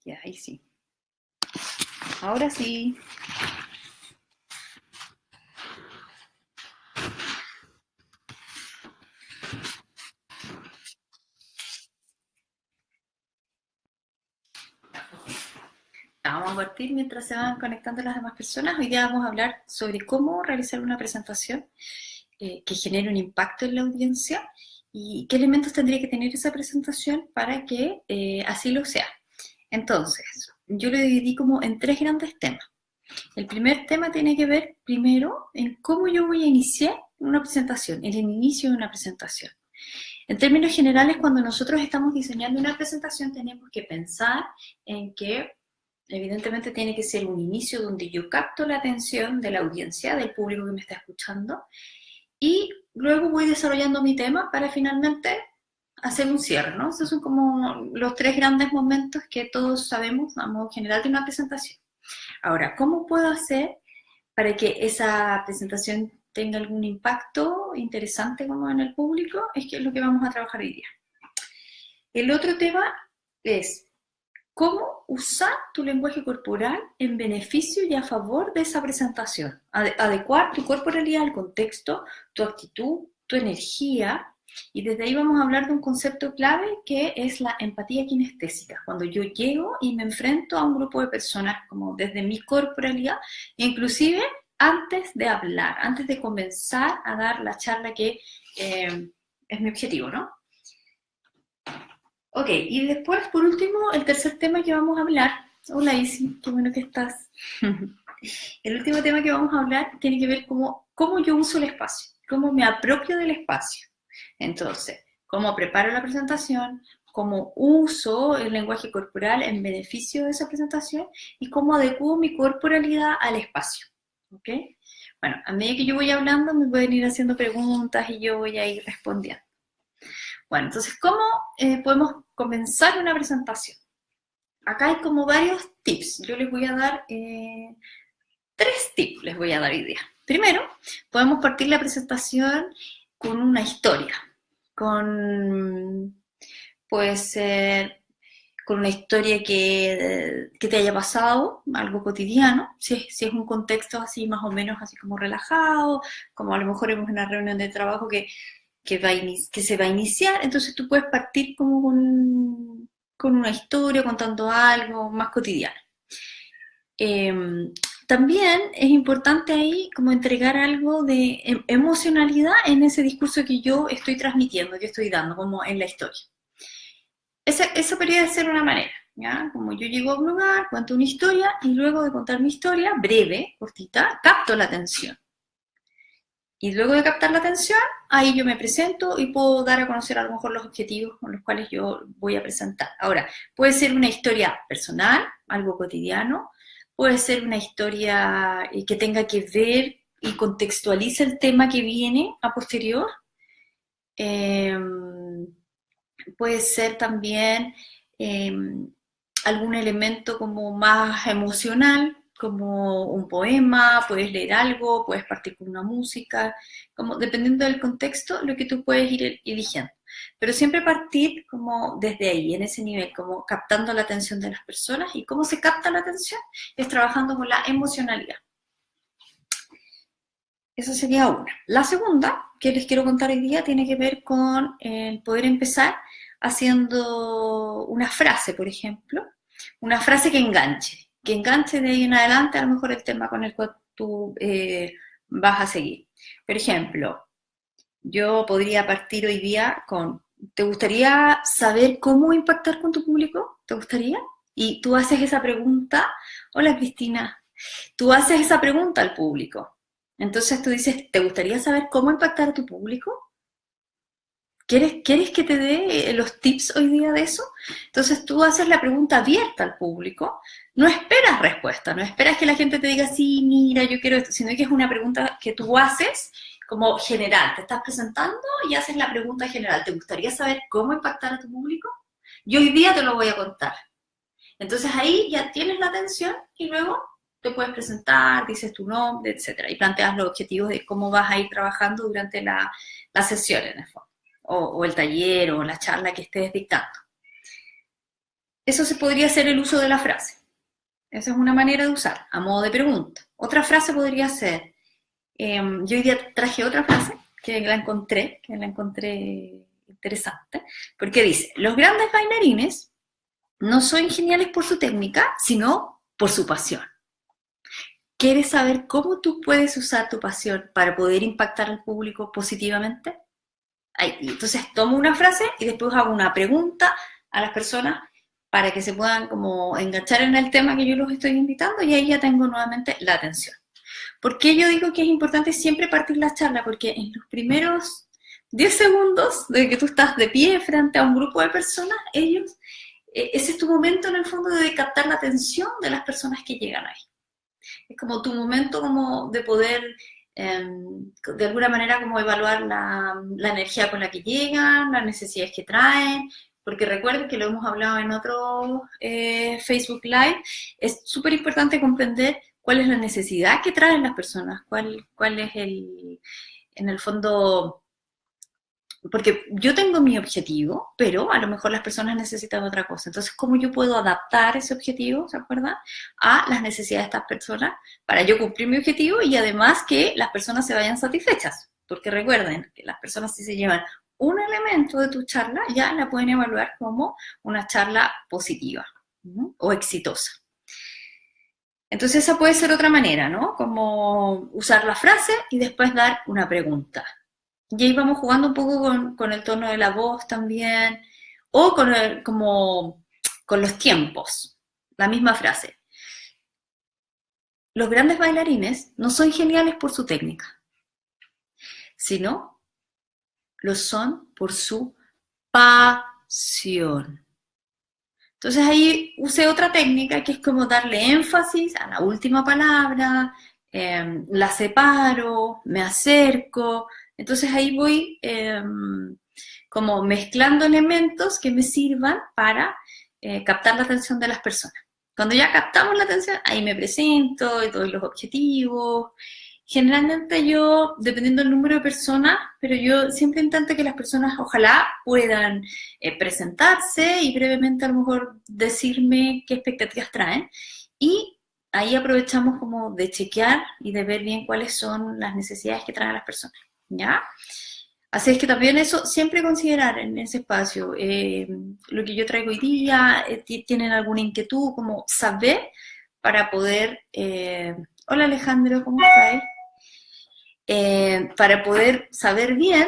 Ya, ahí sí. Ahora sí. Vamos a partir mientras se van conectando las demás personas. Hoy día vamos a hablar sobre cómo realizar una presentación que genere un impacto en la audiencia y qué elementos tendría que tener esa presentación para que así lo sea. Entonces, yo lo dividí como en 3 grandes temas. El primer tema tiene que ver primero en cómo yo voy a iniciar una presentación, el inicio de una presentación. En términos generales, cuando nosotros estamos diseñando una presentación, tenemos que pensar en que evidentemente tiene que ser un inicio donde yo capto la atención de la audiencia, del público que me está escuchando, y luego voy desarrollando mi tema para finalmente hacer un cierre, ¿no? Esos son como los 3 grandes momentos que todos sabemos a modo general de una presentación. Ahora, ¿cómo puedo hacer para que esa presentación tenga algún impacto interesante como en el público? Es que es lo que vamos a trabajar hoy día. El otro tema es cómo usar tu lenguaje corporal en beneficio y a favor de esa presentación. Adecuar tu corporalidad al contexto, tu actitud, tu energía. Y desde ahí vamos a hablar de un concepto clave que es la empatía kinestésica. Cuando yo llego y me enfrento a un grupo de personas como desde mi corporalidad, inclusive antes de hablar, antes de comenzar a dar la charla que es mi objetivo, ¿no? Ok, y después, por último, el tercer tema que vamos a hablar. Hola Isi, qué bueno que estás. El último tema que vamos a hablar tiene que ver con cómo yo uso el espacio, cómo me apropio del espacio. Entonces, cómo preparo la presentación, cómo uso el lenguaje corporal en beneficio de esa presentación y cómo adecuo mi corporalidad al espacio. ¿Ok? Bueno, a medida que yo voy hablando me pueden ir haciendo preguntas y yo voy a ir respondiendo. Bueno, entonces, ¿cómo podemos comenzar una presentación? Acá hay como varios tips. Yo les voy a dar 3 tips, les voy a dar hoy día. Primero, podemos partir la presentación con una historia. Puede ser con una historia que te haya pasado, algo cotidiano, si es un contexto así más o menos así como relajado, como a lo mejor en una reunión de trabajo que se va a iniciar, entonces tú puedes partir como con una historia, contando algo más cotidiano. También es importante ahí como entregar algo de emocionalidad en ese discurso que yo estoy transmitiendo, que estoy dando, como en la historia. Eso podría ser una manera, ¿ya? Como yo llego a un lugar, cuento una historia y luego de contar mi historia, breve, cortita, capto la atención. Y luego de captar la atención, ahí yo me presento y puedo dar a conocer a lo mejor los objetivos con los cuales yo voy a presentar. Ahora, puede ser una historia personal, algo cotidiano, puede ser una historia que tenga que ver y contextualice el tema que viene a posterior. Puede ser también algún elemento como más emocional, como un poema, puedes leer algo, puedes partir con una música, como dependiendo del contexto, lo que tú puedes ir eligiendo. Pero siempre partir como desde ahí, en ese nivel, como captando la atención de las personas. ¿Y cómo se capta la atención? Es trabajando con la emocionalidad. Esa sería una. La segunda que les quiero contar hoy día tiene que ver con el poder empezar haciendo una frase, por ejemplo, una frase que enganche de ahí en adelante a lo mejor el tema con el cual tú vas a seguir. Por ejemplo, yo podría partir hoy día con, ¿te gustaría saber cómo impactar con tu público? ¿Te gustaría? Y tú haces esa pregunta, hola Cristina, tú haces esa pregunta al público. Entonces tú dices, ¿te gustaría saber cómo impactar a tu público? ¿Quieres que te dé los tips hoy día de eso? Entonces tú haces la pregunta abierta al público, no esperas respuesta, no esperas que la gente te diga, sí, mira, yo quiero esto, sino que es una pregunta que tú haces como general, te estás presentando y haces la pregunta general, ¿te gustaría saber cómo impactar a tu público? Yo hoy día te lo voy a contar. Entonces ahí ya tienes la atención y luego te puedes presentar, dices tu nombre, etcétera, y planteas los objetivos de cómo vas a ir trabajando durante la sesión en el fondo, o el taller o la charla que estés dictando. Eso se podría ser el uso de la frase. Esa es una manera de usar, a modo de pregunta. Otra frase podría ser, yo hoy día traje otra frase que la encontré interesante, porque dice, los grandes bailarines no son geniales por su técnica, sino por su pasión. ¿Quieres saber cómo tú puedes usar tu pasión para poder impactar al público positivamente? Entonces tomo una frase y después hago una pregunta a las personas para que se puedan como enganchar en el tema que yo los estoy invitando, y ahí ya tengo nuevamente la atención. ¿Por qué yo digo que es importante siempre partir la charla? Porque en los primeros 10 segundos de que tú estás de pie frente a un grupo de personas, ese es tu momento en el fondo de captar la atención de las personas que llegan ahí. Es como tu momento como de poder, de alguna manera, como evaluar la energía con la que llegan, las necesidades que traen, porque recuerden que lo hemos hablado en otro Facebook Live, es súper importante comprender cuál es la necesidad que traen las personas, cuál es en el fondo, porque yo tengo mi objetivo, pero a lo mejor las personas necesitan otra cosa. Entonces, ¿cómo yo puedo adaptar ese objetivo, ¿se acuerdan?, a las necesidades de estas personas para yo cumplir mi objetivo y además que las personas se vayan satisfechas? Porque recuerden que las personas, si se llevan un elemento de tu charla, ya la pueden evaluar como una charla positiva, ¿no?, o exitosa. Entonces esa puede ser otra manera, ¿no? Como usar la frase y después dar una pregunta. Y ahí vamos jugando un poco con el tono de la voz también, o con los tiempos. La misma frase. Los grandes bailarines no son geniales por su técnica, sino lo son por su pasión. Entonces ahí usé otra técnica que es como darle énfasis a la última palabra, la separo, me acerco. Entonces ahí voy como mezclando elementos que me sirvan para captar la atención de las personas. Cuando ya captamos la atención, ahí me presento y doy los objetivos. Generalmente yo, dependiendo del número de personas, pero yo siempre intento que las personas ojalá puedan presentarse y brevemente a lo mejor decirme qué expectativas traen. Y ahí aprovechamos como de chequear y de ver bien cuáles son las necesidades que traen las personas, ¿ya? Así es que también eso, siempre considerar en ese espacio lo que yo traigo hoy día, tienen alguna inquietud, como saber para poder... hola Alejandro, ¿cómo estás? Para poder saber bien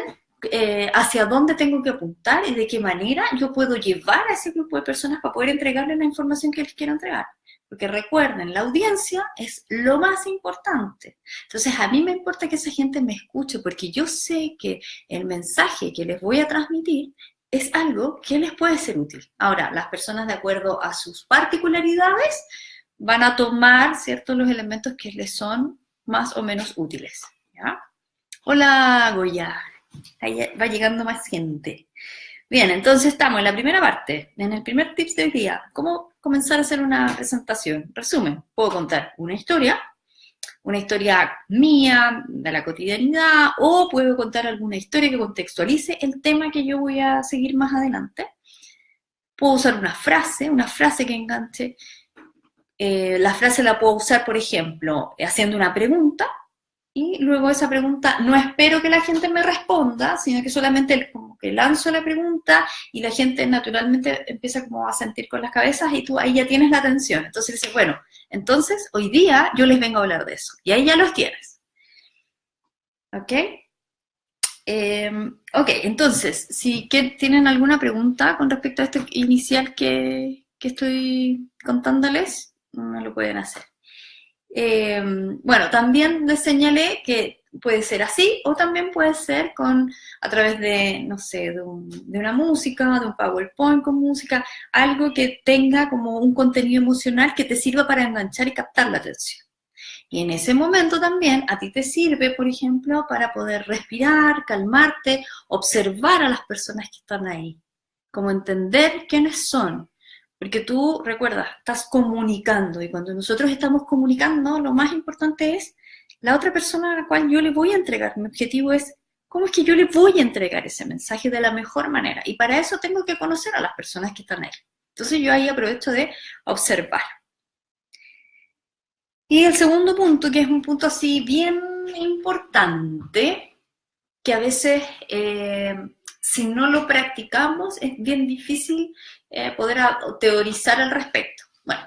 hacia dónde tengo que apuntar y de qué manera yo puedo llevar a ese grupo de personas para poder entregarles la información que les quiero entregar. Porque recuerden, la audiencia es lo más importante. Entonces, a mí me importa que esa gente me escuche, porque yo sé que el mensaje que les voy a transmitir es algo que les puede ser útil. Ahora, las personas, de acuerdo a sus particularidades, van a tomar, ¿cierto?, los elementos que les son más o menos útiles, ¿ya? Hola, Goya. Ahí va llegando más gente. Bien, entonces estamos en la primera parte, en el primer tips de hoy día. ¿Cómo comenzar a hacer una presentación? Resumen, puedo contar una historia mía, de la cotidianidad, o puedo contar alguna historia que contextualice el tema que yo voy a seguir más adelante. Puedo usar una frase que enganche. La frase la puedo usar, por ejemplo, haciendo una pregunta, y luego esa pregunta no espero que la gente me responda, sino que solamente como que lanzo la pregunta y la gente naturalmente empieza como a sentir con las cabezas y tú ahí ya tienes la atención. Entonces dices, bueno, entonces hoy día yo les vengo a hablar de eso. Y ahí ya los tienes. ¿Ok? Ok, entonces, si tienen alguna pregunta con respecto a esto inicial que estoy contándoles, me lo pueden hacer. Bueno, también les señalé que puede ser así, o también puede ser a través de, no sé, de una música, de un PowerPoint con música, algo que tenga como un contenido emocional que te sirva para enganchar y captar la atención. Y en ese momento también a ti te sirve, por ejemplo, para poder respirar, calmarte, observar a las personas que están ahí, como entender quiénes son. Porque tú, recuerda, estás comunicando, y cuando nosotros estamos comunicando, lo más importante es la otra persona a la cual yo le voy a entregar. Mi objetivo es, ¿cómo es que yo le voy a entregar ese mensaje de la mejor manera? Y para eso tengo que conocer a las personas que están ahí. Entonces yo ahí aprovecho de observar. Y el segundo punto, que es un punto así bien importante, que a veces si no lo practicamos es bien difícil poder teorizar al respecto. Bueno,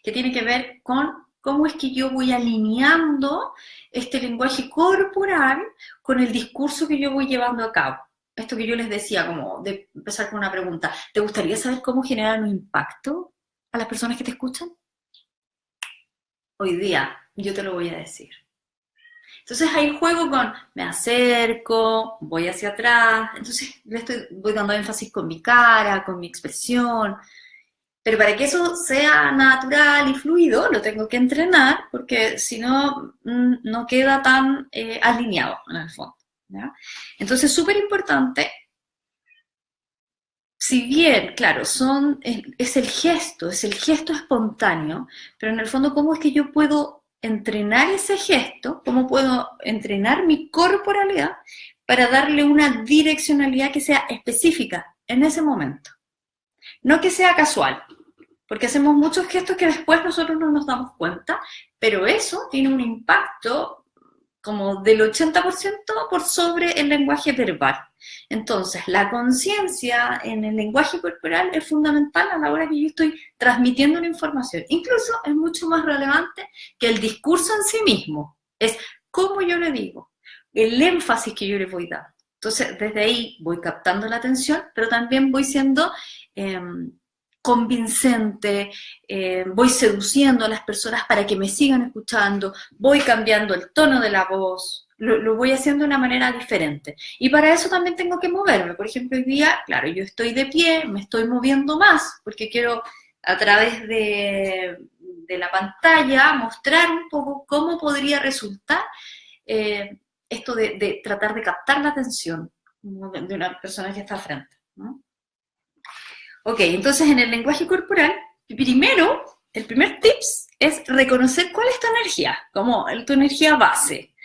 que tiene que ver con cómo es que yo voy alineando este lenguaje corporal con el discurso que yo voy llevando a cabo. Esto que yo les decía, como de empezar con una pregunta, ¿te gustaría saber cómo generar un impacto a las personas que te escuchan? Hoy día yo te lo voy a decir. Entonces ahí juego con, me acerco, voy hacia atrás, entonces voy dando énfasis con mi cara, con mi expresión, pero para que eso sea natural y fluido, lo tengo que entrenar, porque si no, no queda tan alineado en el fondo. ¿Ya? Entonces, súper importante, si bien, claro, es el gesto espontáneo, pero en el fondo, ¿cómo es que yo puedo entrenar ese gesto? ¿Cómo puedo entrenar mi corporalidad para darle una direccionalidad que sea específica en ese momento? No que sea casual, porque hacemos muchos gestos que después nosotros no nos damos cuenta, pero eso tiene un impacto como del 80% por sobre el lenguaje verbal. Entonces, la conciencia en el lenguaje corporal es fundamental a la hora que yo estoy transmitiendo una información. Incluso es mucho más relevante que el discurso en sí mismo. Es cómo yo le digo, el énfasis que yo le voy dando. Entonces, desde ahí voy captando la atención, pero también voy siendo convincente, voy seduciendo a las personas para que me sigan escuchando, voy cambiando el tono de la voz, lo voy haciendo de una manera diferente. Y para eso también tengo que moverme. Por ejemplo, hoy día, claro, yo estoy de pie, me estoy moviendo más, porque quiero a través de la pantalla mostrar un poco cómo podría resultar esto de tratar de captar la atención de una persona que está al frente, ¿no? Ok, entonces en el lenguaje corporal, primero, el primer tips es reconocer cuál es tu energía, como tu energía base.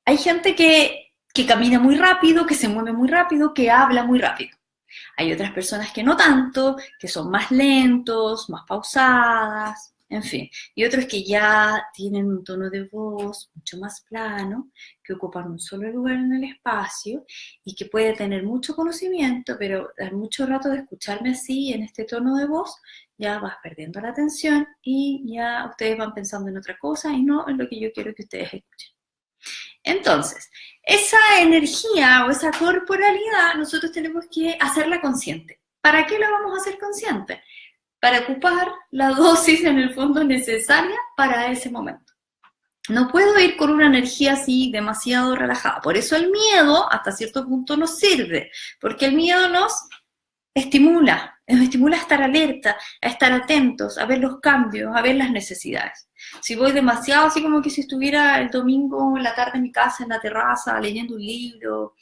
Hay gente que camina muy rápido, que se mueve muy rápido, que habla muy rápido. Hay otras personas que no tanto, que son más lentos, más pausadas, en fin. Y otros que ya tienen un tono de voz mucho más plano, que ocupan un solo lugar en el espacio y que puede tener mucho conocimiento, pero al mucho rato de escucharme así, en este tono de voz, ya vas perdiendo la atención y ya ustedes van pensando en otra cosa y no en lo que yo quiero que ustedes escuchen. Entonces, esa energía o esa corporalidad nosotros tenemos que hacerla consciente. ¿Para qué la vamos a hacer consciente? Para ocupar la dosis en el fondo necesaria para ese momento. No puedo ir con una energía así demasiado relajada. Por eso el miedo hasta cierto punto nos sirve, porque el miedo nos estimula a estar alerta, a estar atentos, a ver los cambios, a ver las necesidades. Si voy demasiado así como que si estuviera el domingo en la tarde en mi casa, en la terraza, leyendo un libro,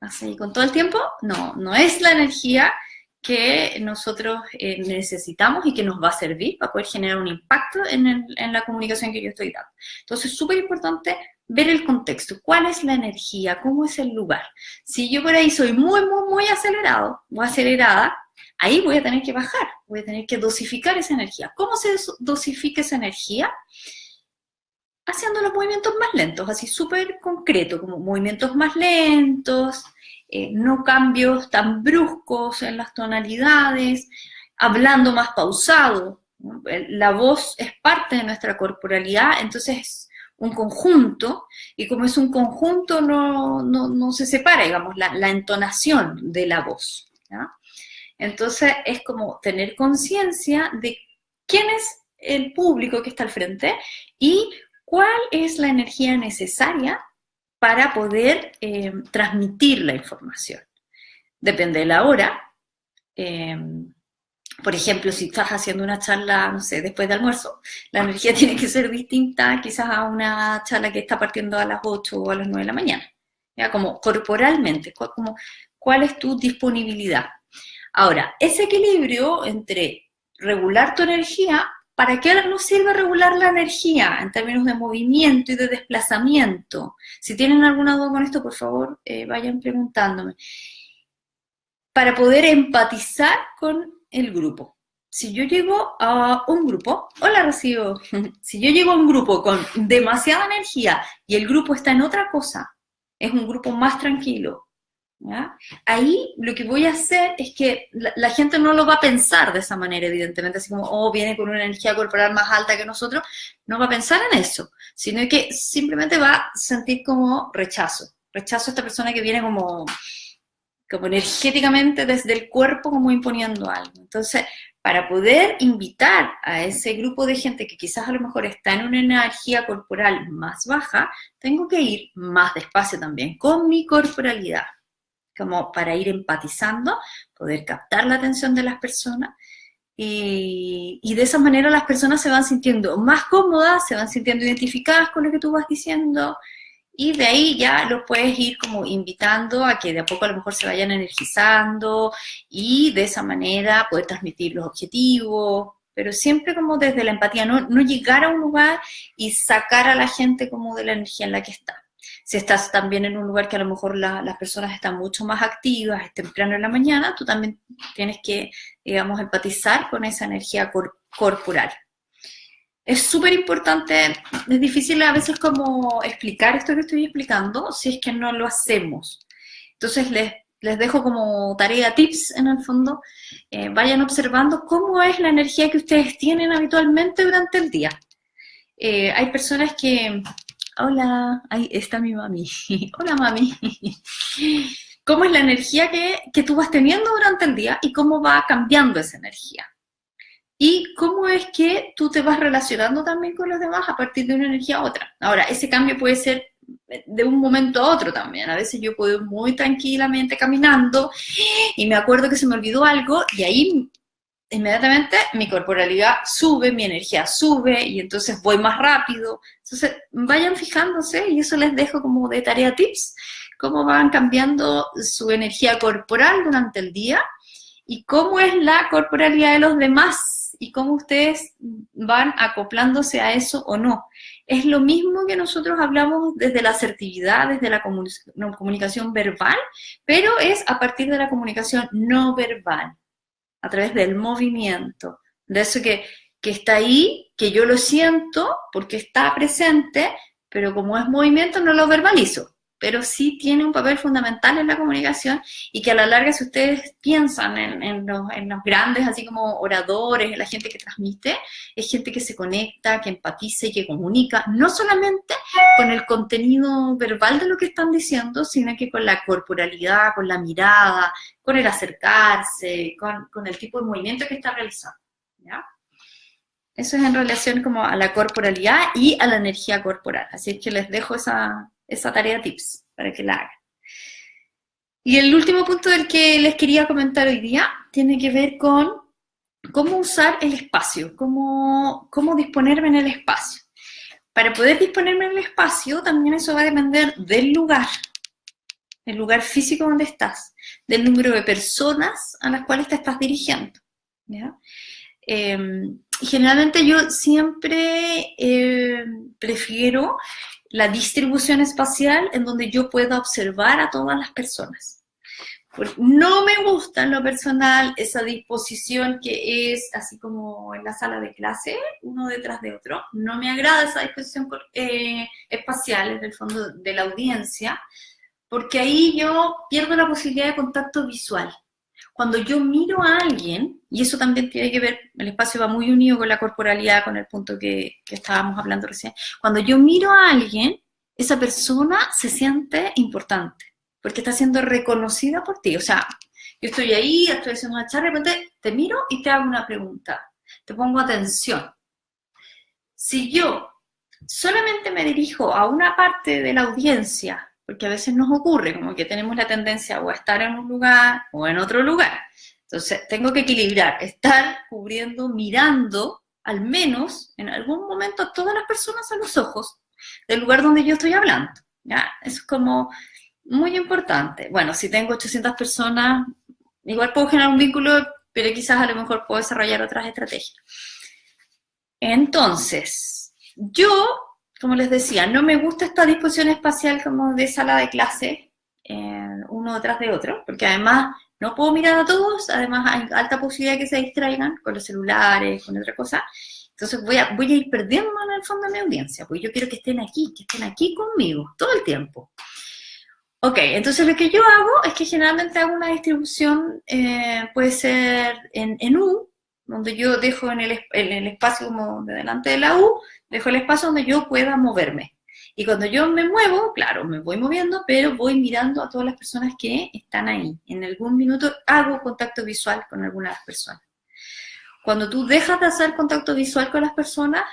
así con todo el tiempo, no es la energía que nosotros necesitamos y que nos va a servir para poder generar un impacto en la comunicación que yo estoy dando. Entonces, súper importante ver el contexto, cuál es la energía, cómo es el lugar. Si yo por ahí soy muy acelerado o acelerada, ahí voy a tener que bajar, voy a tener que dosificar esa energía. ¿Cómo se dosifica esa energía? Haciendo los movimientos más lentos, así súper concreto, como movimientos más lentos, no cambios tan bruscos en las tonalidades, hablando más pausado. ¿No? La voz es parte de nuestra corporalidad, entonces es un conjunto, y como es un conjunto no se separa, digamos, la entonación de la voz. ¿Ya? Entonces es como tener conciencia de quién es el público que está al frente y cuál es la energía necesaria para poder transmitir la información. Depende de la hora. Por ejemplo, si estás haciendo una charla, no sé, después de almuerzo, la energía tiene que ser distinta quizás a una charla que está partiendo a las 8 o a las 9 de la mañana. ¿Ya? Como corporalmente, ¿cuál es tu disponibilidad? Ahora, ese equilibrio entre regular tu energía, ¿para qué nos sirve regular la energía en términos de movimiento y de desplazamiento? Si tienen alguna duda con esto, por favor, vayan preguntándome. Para poder empatizar con el grupo. Si yo llego a un grupo, hola Rocío, si yo llego a un grupo con demasiada energía y el grupo está en otra cosa, es un grupo más tranquilo, ¿ya? Ahí lo que voy a hacer es que la gente no lo va a pensar de esa manera, evidentemente, así como, oh, viene con una energía corporal más alta que nosotros, no va a pensar en eso, sino que simplemente va a sentir como rechazo a esta persona que viene como energéticamente desde el cuerpo como imponiendo algo. Entonces, para poder invitar a ese grupo de gente que quizás a lo mejor está en una energía corporal más baja, tengo que ir más despacio también con mi corporalidad, como para ir empatizando, poder captar la atención de las personas y de esa manera las personas se van sintiendo más cómodas, se van sintiendo identificadas con lo que tú vas diciendo, y de ahí ya los puedes ir como invitando a que de a poco a lo mejor se vayan energizando y de esa manera poder transmitir los objetivos, pero siempre como desde la empatía, no llegar a un lugar y sacar a la gente como de la energía en la que está. Si estás también en un lugar que a lo mejor las personas están mucho más activas, es temprano en la mañana, tú también tienes que, digamos, empatizar con esa energía corporal. Es súper importante, es difícil a veces como explicar esto que estoy explicando si es que no lo hacemos. Entonces les dejo como tarea, tips en el fondo, vayan observando cómo es la energía que ustedes tienen habitualmente durante el día. Hay personas que, hola, ahí está mi mami, hola mami, cómo es la energía que tú vas teniendo durante el día y cómo va cambiando esa energía. Y cómo es que tú te vas relacionando también con los demás a partir de una energía a otra. Ahora, ese cambio puede ser de un momento a otro también. A veces yo puedo ir muy tranquilamente caminando y me acuerdo que se me olvidó algo y ahí inmediatamente mi corporalidad sube, mi energía sube y entonces voy más rápido. Entonces, vayan fijándose y eso les dejo como de tarea tips, cómo van cambiando su energía corporal durante el día y cómo es la corporalidad de los demás y cómo ustedes van acoplándose a eso o no. Es lo mismo que nosotros hablamos desde la asertividad, desde la comunicación verbal, pero es a partir de la comunicación no verbal, a través del movimiento, de eso que está ahí, que yo lo siento porque está presente, pero como es movimiento no lo verbalizo. Pero sí tiene un papel fundamental en la comunicación y que a la larga, si ustedes piensan en los grandes, así como oradores, en la gente que transmite, es gente que se conecta, que empatiza y que comunica, no solamente con el contenido verbal de lo que están diciendo, sino que con la corporalidad, con la mirada, con el acercarse, con el tipo de movimiento que está realizando, ¿ya? Eso es en relación como a la corporalidad y a la energía corporal. Así es que les dejo esa tarea tips para que la hagan. Y el último punto del que les quería comentar hoy día tiene que ver con cómo usar el espacio, cómo disponerme en el espacio. Para poder disponerme en el espacio, también eso va a depender del lugar físico donde estás, del número de personas a las cuales te estás dirigiendo, ¿ya? Generalmente yo siempre prefiero la distribución espacial en donde yo pueda observar a todas las personas. Porque no me gusta en lo personal esa disposición que es así como en la sala de clase, uno detrás de otro. No me agrada esa disposición espacial en el fondo de la audiencia, porque ahí yo pierdo la posibilidad de contacto visual. Cuando yo miro a alguien, y eso también tiene que ver, el espacio va muy unido con la corporalidad, con el punto que estábamos hablando recién, cuando yo miro a alguien, esa persona se siente importante, porque está siendo reconocida por ti. O sea, yo estoy ahí, estoy haciendo una charla, de repente te miro y te hago una pregunta, te pongo atención. Si yo solamente me dirijo a una parte de la audiencia, porque a veces nos ocurre como que tenemos la tendencia o a estar en un lugar o en otro lugar. Entonces, tengo que equilibrar, estar cubriendo, mirando, al menos en algún momento a todas las personas a los ojos del lugar donde yo estoy hablando, ¿ya? Eso es como muy importante. Bueno, si tengo 800 personas, igual puedo generar un vínculo, pero quizás a lo mejor puedo desarrollar otras estrategias. Entonces, yo, como les decía, no me gusta esta disposición espacial como de sala de clase, uno detrás de otro, porque además no puedo mirar a todos, además hay alta posibilidad de que se distraigan con los celulares, con otra cosa. Entonces voy a ir perdiendo en el fondo mi audiencia, porque yo quiero que estén aquí conmigo, todo el tiempo. Ok, entonces lo que yo hago es que generalmente hago una distribución, puede ser en U, donde yo dejo en el espacio como de delante de la U, dejo el espacio donde yo pueda moverme. Y cuando yo me muevo, claro, me voy moviendo, pero voy mirando a todas las personas que están ahí. En algún minuto hago contacto visual con algunas personas. Cuando tú dejas de hacer contacto visual con las personas,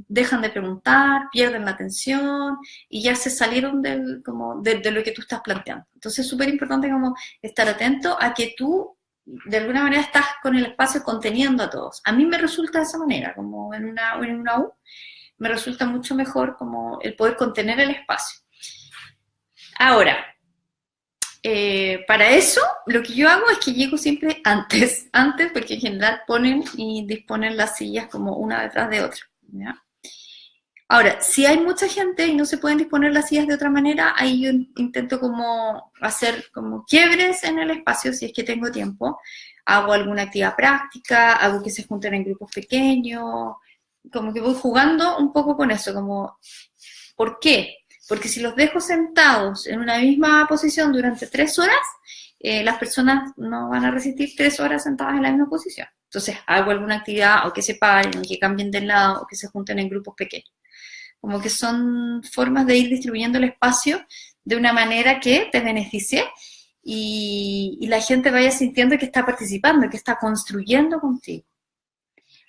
dejan de preguntar, pierden la atención y ya se salieron de lo que tú estás planteando. Entonces es súper importante como estar atento a que tú de alguna manera estás con el espacio conteniendo a todos. A mí me resulta de esa manera, como en una U, me resulta mucho mejor como el poder contener el espacio. Ahora, para eso, lo que yo hago es que llego siempre antes, porque en general ponen y disponen las sillas como una detrás de otra, ¿ya? Ahora, si hay mucha gente y no se pueden disponer las sillas de otra manera, ahí yo intento como hacer como quiebres en el espacio, si es que tengo tiempo, hago alguna actividad práctica, hago que se junten en grupos pequeños, como que voy jugando un poco con eso, como, ¿por qué? Porque si los dejo sentados en una misma posición durante 3 horas, las personas no van a resistir 3 horas sentadas en la misma posición. Entonces hago alguna actividad o que se paren, o que cambien de lado, o que se junten en grupos pequeños. Como que son formas de ir distribuyendo el espacio de una manera que te beneficie y la gente vaya sintiendo que está participando, que está construyendo contigo.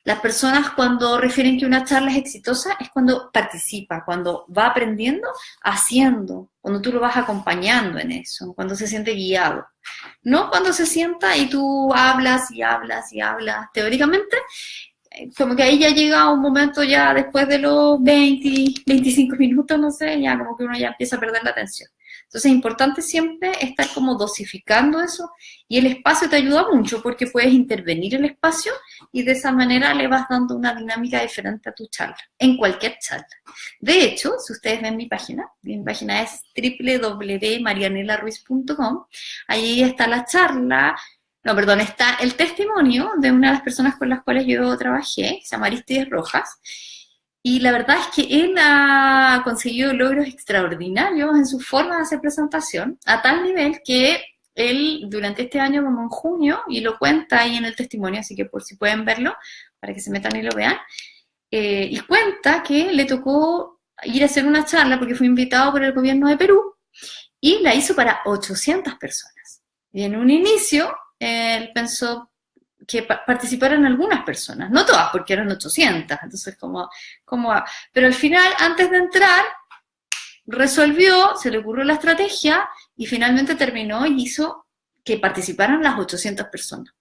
Las personas cuando refieren que una charla es exitosa es cuando participa, cuando va aprendiendo, haciendo, cuando tú lo vas acompañando en eso, cuando se siente guiado. No cuando se sienta y tú hablas y hablas y hablas. Teóricamente, como que ahí ya llega un momento ya después de los 20, 25 minutos, no sé, ya como que uno ya empieza a perder la atención. Entonces es importante siempre estar como dosificando eso y el espacio te ayuda mucho porque puedes intervenir el espacio y de esa manera le vas dando una dinámica diferente a tu charla, en cualquier charla. De hecho, si ustedes ven mi página es www.marianelaruiz.com, ahí está la charla, está el testimonio de una de las personas con las cuales yo trabajé, se llama Aristides Rojas, y la verdad es que él ha conseguido logros extraordinarios en su forma de hacer presentación, a tal nivel que él durante este año, como en junio, y lo cuenta ahí en el testimonio, así que por si pueden verlo, para que se metan y lo vean, y cuenta que le tocó ir a hacer una charla porque fue invitado por el gobierno de Perú, y la hizo para 800 personas. Y en un inicio, él pensó que participaran algunas personas, no todas, porque eran 800, entonces pero al final, antes de entrar, resolvió, se le ocurrió la estrategia, y finalmente terminó y hizo que participaran las 800 personas.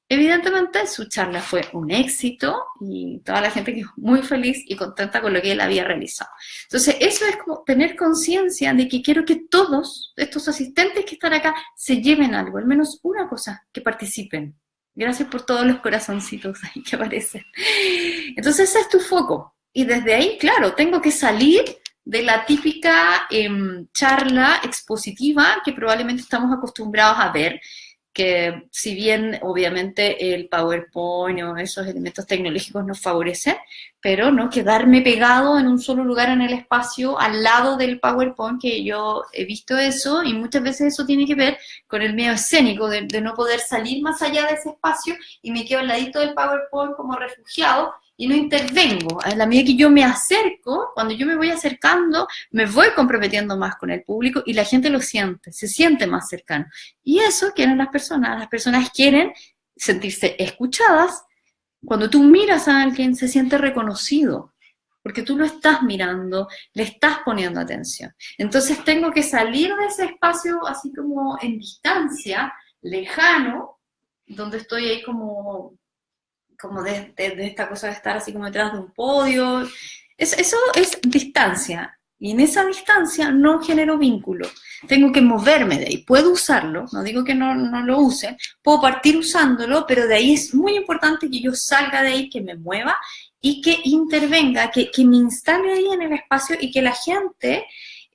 Evidentemente, su charla fue un éxito, y toda la gente quedó muy feliz y contenta con lo que él había realizado. Entonces, eso es como tener conciencia de que quiero que todos estos asistentes que están acá se lleven algo, al menos una cosa, que participen. Gracias por todos los corazoncitos ahí que aparecen. Entonces ese es tu foco. Y desde ahí, claro, tengo que salir de la típica charla expositiva que probablemente estamos acostumbrados a ver, que si bien obviamente el PowerPoint o esos elementos tecnológicos nos favorecen, pero no quedarme pegado en un solo lugar en el espacio al lado del PowerPoint, que yo he visto eso, y muchas veces eso tiene que ver con el miedo escénico de no poder salir más allá de ese espacio y me quedo al ladito del PowerPoint como refugiado y no intervengo. A la medida que yo me acerco, cuando yo me voy acercando, me voy comprometiendo más con el público y la gente lo siente, se siente más cercano. Y eso quieren las personas quieren sentirse escuchadas. Cuando tú miras a alguien, se siente reconocido, porque tú lo estás mirando, le estás poniendo atención. Entonces tengo que salir de ese espacio así como en distancia, lejano, donde estoy ahí como de esta cosa de estar así como detrás de un podio. Eso es distancia. Y en esa distancia no genero vínculo. Tengo que moverme de ahí. Puedo usarlo, no digo que no lo use, puedo partir usándolo, pero de ahí es muy importante que yo salga de ahí, que me mueva y que intervenga, que me instale ahí en el espacio y que la gente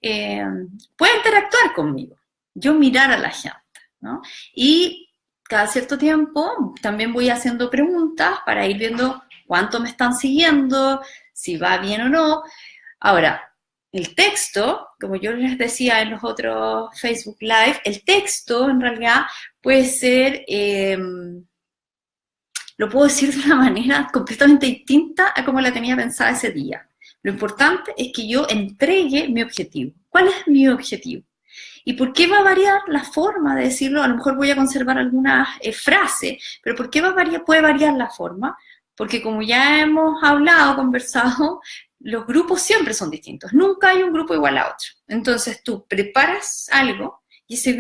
pueda interactuar conmigo. Yo mirar a la gente, ¿no? Y cada cierto tiempo también voy haciendo preguntas para ir viendo cuánto me están siguiendo, si va bien o no. Ahora, el texto, como yo les decía en los otros Facebook Live, el texto en realidad puede ser, lo puedo decir de una manera completamente distinta a como la tenía pensada ese día. Lo importante es que yo entregue mi objetivo. ¿Cuál es mi objetivo? ¿Y por qué va a variar la forma de decirlo? A lo mejor voy a conservar algunas frases, pero ¿por qué puede variar la forma? Porque como ya hemos hablado, conversado, los grupos siempre son distintos. Nunca hay un grupo igual a otro. Entonces tú preparas algo y ese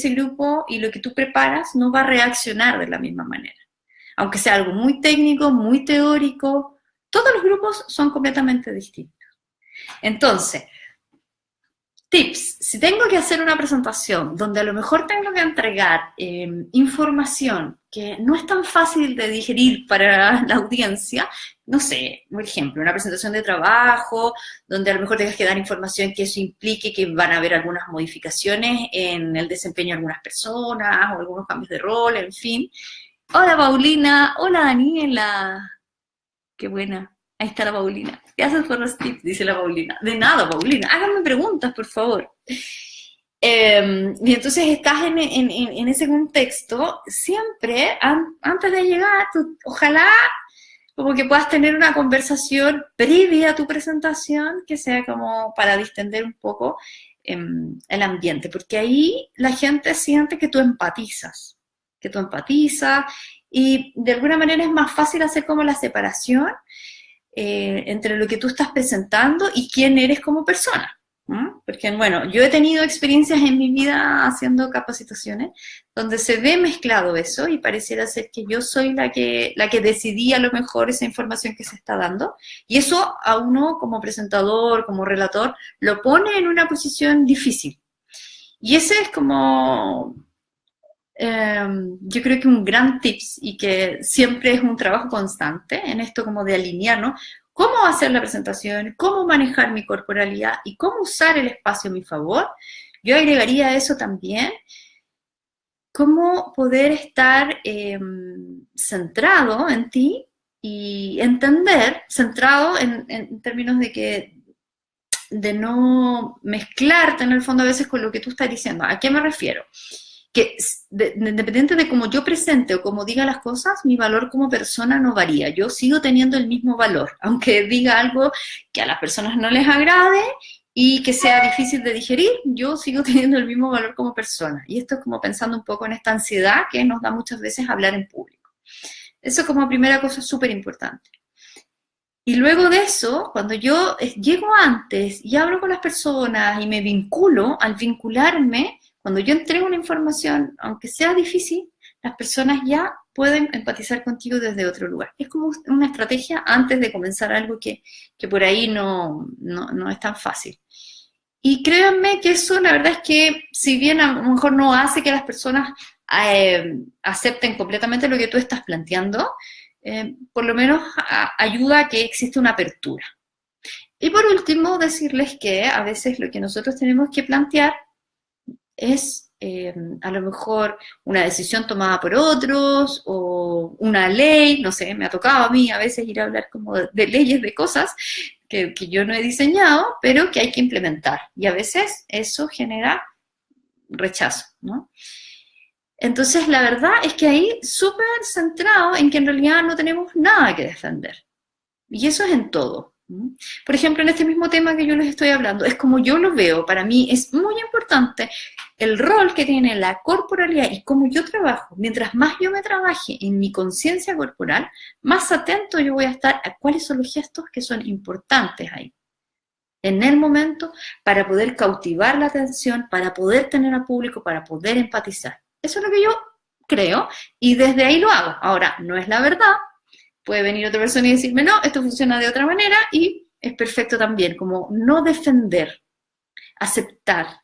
grupo y lo que tú preparas no va a reaccionar de la misma manera. Aunque sea algo muy técnico, muy teórico, todos los grupos son completamente distintos. Entonces, tips, si tengo que hacer una presentación donde a lo mejor tengo que entregar información que no es tan fácil de digerir para la audiencia, no sé, por ejemplo, una presentación de trabajo, donde a lo mejor tengas que dar información que eso implique que van a haber algunas modificaciones en el desempeño de algunas personas o algunos cambios de rol, en fin. Hola Paulina, hola Daniela, qué buena. Ahí está la Paulina. Gracias por los tips, dice la Paulina. De nada, Paulina. Háganme preguntas, por favor. Y entonces estás en ese contexto, siempre, antes de llegar, ojalá como que puedas tener una conversación previa a tu presentación, que sea como para distender un poco el ambiente, porque ahí la gente siente que tú empatizas, y de alguna manera es más fácil hacer como la separación entre lo que tú estás presentando y quién eres como persona. Porque, bueno, yo he tenido experiencias en mi vida haciendo capacitaciones donde se ve mezclado eso y pareciera ser que yo soy la que decidí a lo mejor esa información que se está dando, y eso a uno como presentador, como relator, lo pone en una posición difícil. Y ese es como, yo creo que un gran tips, y que siempre es un trabajo constante en esto como de alinearnos, cómo hacer la presentación, cómo manejar mi corporalidad y cómo usar el espacio a mi favor. Yo agregaría a eso también cómo poder estar centrado en ti y entender, centrado en términos de no mezclarte en el fondo a veces con lo que tú estás diciendo. ¿A qué me refiero? Que independiente de cómo yo presente o cómo diga las cosas, mi valor como persona no varía. Yo sigo teniendo el mismo valor, aunque diga algo que a las personas no les agrade y que sea difícil de digerir, yo sigo teniendo el mismo valor como persona. Y esto es como pensando un poco en esta ansiedad que nos da muchas veces hablar en público. Eso como primera cosa súper importante. Y luego de eso, cuando yo llego antes y hablo con las personas y me vinculo, al vincularme, cuando yo entrego una información, aunque sea difícil, las personas ya pueden empatizar contigo desde otro lugar. Es como una estrategia antes de comenzar algo que por ahí no es tan fácil. Y créanme que eso, la verdad es que, si bien a lo mejor no hace que las personas acepten completamente lo que tú estás planteando, por lo menos ayuda a que exista una apertura. Y por último, decirles que a veces lo que nosotros tenemos que plantear es a lo mejor una decisión tomada por otros o una ley, no sé, me ha tocado a mí a veces ir a hablar como de leyes, de cosas que yo no he diseñado, pero que hay que implementar. Y a veces eso genera rechazo, ¿no? Entonces, la verdad es que ahí súper centrado en que en realidad no tenemos nada que defender. Y eso es en todo. Por ejemplo, en este mismo tema que yo les estoy hablando, es como yo lo veo. Para mí es muy importante el rol que tiene la corporalidad y cómo yo trabajo. Mientras más yo me trabaje en mi conciencia corporal, más atento yo voy a estar a cuáles son los gestos que son importantes ahí, en el momento, para poder cautivar la atención, para poder tener al público, para poder empatizar. Eso es lo que yo creo y desde ahí lo hago. Ahora, no es la verdad. Puede venir otra persona y decirme, no, esto funciona de otra manera, y es perfecto también, como no defender, aceptar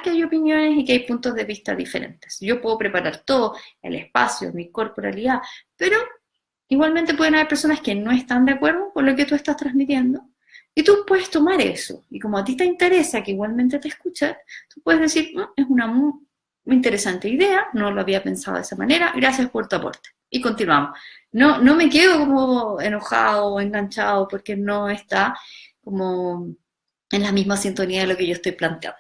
que hay opiniones y que hay puntos de vista diferentes. Yo puedo preparar todo, el espacio, mi corporalidad, pero igualmente pueden haber personas que no están de acuerdo con lo que tú estás transmitiendo, y tú puedes tomar eso, y como a ti te interesa que igualmente te escuchen, tú puedes decir, es una interesante idea, no lo había pensado de esa manera, gracias por tu aporte. Y continuamos. No me quedo como enojado o enganchado porque no está como en la misma sintonía de lo que yo estoy planteando.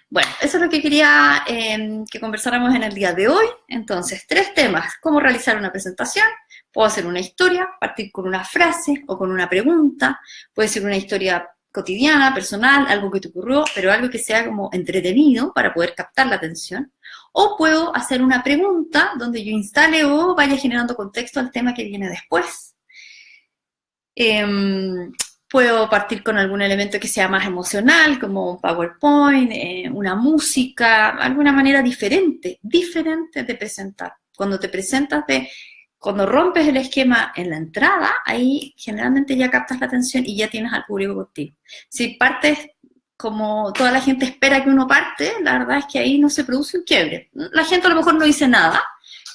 Bueno, eso es lo que quería que conversáramos en el día de hoy. Entonces, 3 temas. Cómo realizar una presentación. Puedo hacer una historia, partir con una frase o con una pregunta. Puede ser una historia cotidiana, personal, algo que te ocurrió, pero algo que sea como entretenido para poder captar la atención. O puedo hacer una pregunta donde yo instale o vaya generando contexto al tema que viene después. Puedo partir con algún elemento que sea más emocional, como un PowerPoint, una música, alguna manera diferente de presentar. Cuando te presentas cuando rompes el esquema en la entrada, ahí generalmente ya captas la atención y ya tienes al público contigo. Si partes como toda la gente espera que uno parte, la verdad es que ahí no se produce un quiebre. La gente a lo mejor no dice nada,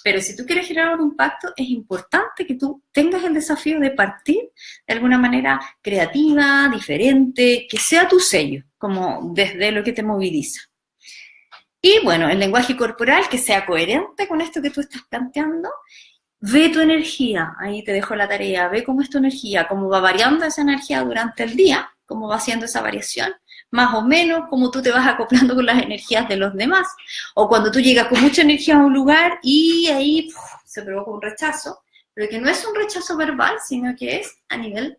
pero si tú quieres generar un impacto, es importante que tú tengas el desafío de partir de alguna manera creativa, diferente, que sea tu sello, como desde lo que te moviliza. Y bueno, el lenguaje corporal que sea coherente con esto que tú estás planteando. Ve tu energía, ahí te dejo la tarea, ve cómo es tu energía, cómo va variando esa energía durante el día, cómo va haciendo esa variación, más o menos cómo tú te vas acoplando con las energías de los demás, o cuando tú llegas con mucha energía a un lugar y ahí se provoca un rechazo, pero que no es un rechazo verbal, sino que es a nivel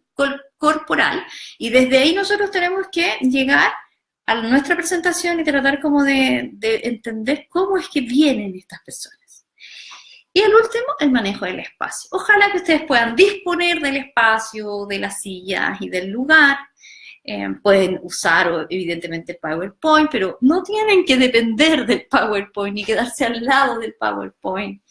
corporal, y desde ahí nosotros tenemos que llegar a nuestra presentación y tratar como de entender cómo es que vienen estas personas. Y el último, el manejo del espacio. Ojalá que ustedes puedan disponer del espacio, de las sillas y del lugar. Pueden usar, evidentemente, el PowerPoint, pero no tienen que depender del PowerPoint ni quedarse al lado del PowerPoint.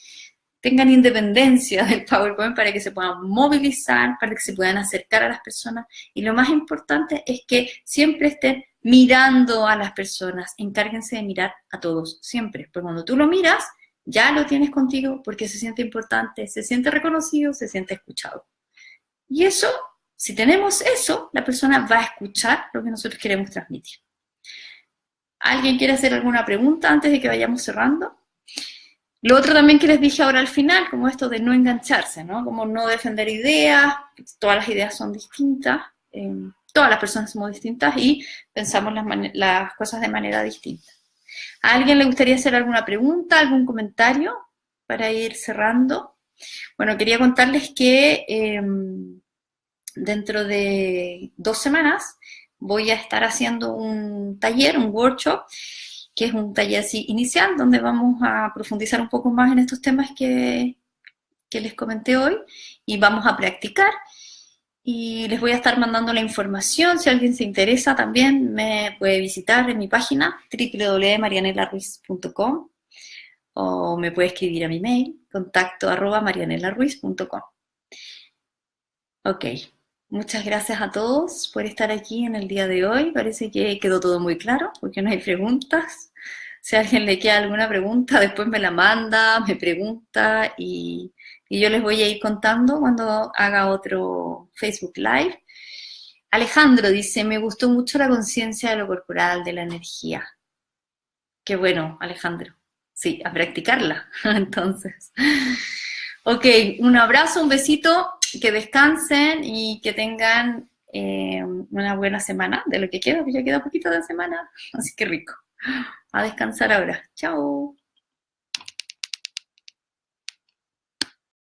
Tengan independencia del PowerPoint para que se puedan movilizar, para que se puedan acercar a las personas. Y lo más importante es que siempre estén mirando a las personas. Encárguense de mirar a todos, siempre. Porque cuando tú lo miras, ya lo tienes contigo porque se siente importante, se siente reconocido, se siente escuchado. Y eso, si tenemos eso, la persona va a escuchar lo que nosotros queremos transmitir. ¿Alguien quiere hacer alguna pregunta antes de que vayamos cerrando? Lo otro también que les dije ahora al final, como esto de no engancharse, ¿no? Como no defender ideas, todas las ideas son distintas, todas las personas somos distintas y pensamos las cosas de manera distinta. ¿A alguien le gustaría hacer alguna pregunta, algún comentario para ir cerrando? Bueno, quería contarles que dentro de 2 semanas voy a estar haciendo un taller, un workshop, que es un taller así inicial, donde vamos a profundizar un poco más en estos temas que les comenté hoy y vamos a practicar. Y les voy a estar mandando la información. Si alguien se interesa también me puede visitar en mi página www.marianelaruiz.com o me puede escribir a mi mail contacto@marianelaruiz.com. Ok, muchas gracias a todos por estar aquí en el día de hoy. Parece que quedó todo muy claro porque no hay preguntas. Si a alguien le queda alguna pregunta, después me la manda, me pregunta y yo les voy a ir contando cuando haga otro Facebook Live. Alejandro dice, me gustó mucho la conciencia de lo corporal, de la energía. Qué bueno, Alejandro. Sí, a practicarla, entonces. Ok, un abrazo, un besito, que descansen y que tengan una buena semana, de lo que queda, porque ya queda poquito de semana, así que rico. A descansar ahora. Chao.